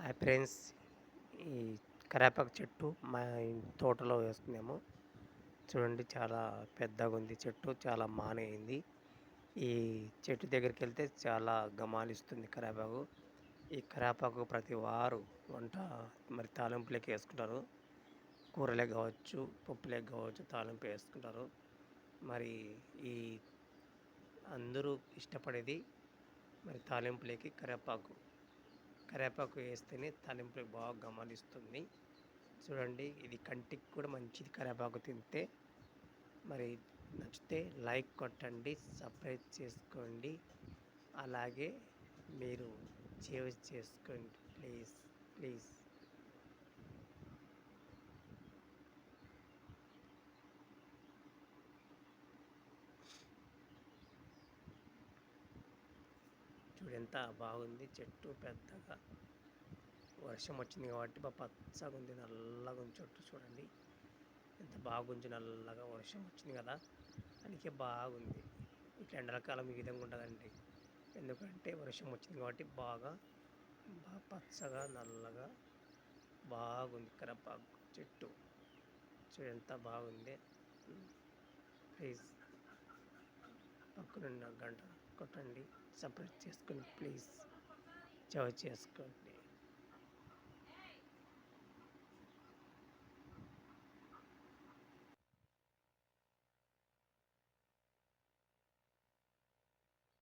Hi friends, ఈ కరేపాకు చెట్టు మా తోటలో వేస్తున్నాము. చూడండి, చాలా పెద్దగా ఉంది చెట్టు, చాలా మానైంది. ఈ చెట్టు దగ్గరికి వెళ్తే చాలా గమాలిస్తుంది కరేపాకు. ఈ కరేపాకు ప్రతి వారు వంట తాలింపులకి వేసుకుంటారు. కూరలే కావచ్చు, పప్పులే కావచ్చు, తాలింపు వేసుకుంటారు. మరి ఈ అందరూ ఇష్టపడేది తాలింపులకి కరేపాకు వేస్తేనే తాలింపులకు బాగా గమనిస్తుంది. చూడండి, ఇది కంటికి కూడా మంచిది. కరేపాకు తింటే నచ్చితే లైక్ కొట్టండి, సబ్స్క్రైబ్ చేసుకోండి, అలాగే మీరు సేవ్ చేసుకోండి ప్లీజ్ ప్లీజ్. చూడు ఎంత బాగుంది చెట్టు, పెద్దగా వర్షం వచ్చింది కాబట్టి పచ్చగా ఉంది, నల్లగా ఉంది చెట్టు. చూడండి ఎంత బాగుంది, నల్లగా వర్షం వచ్చింది కదా, అందుకే బాగుంది. ఇట్లా ఎండాకాలం ఈ విధంగా ఉంటుందండి, ఎందుకంటే వర్షం వచ్చింది కాబట్టి బాగా పచ్చగా నల్లగా బాగుంది కరేపాకు చెట్టు. చూడు ఎంత బాగుంది. ప్లీజ్ పక్కనున్న గంట కొట్టండి, సబ్స్క్రైబ్ చేసుకోండి ప్లీజ్, సేవ్ చేసుకోండి.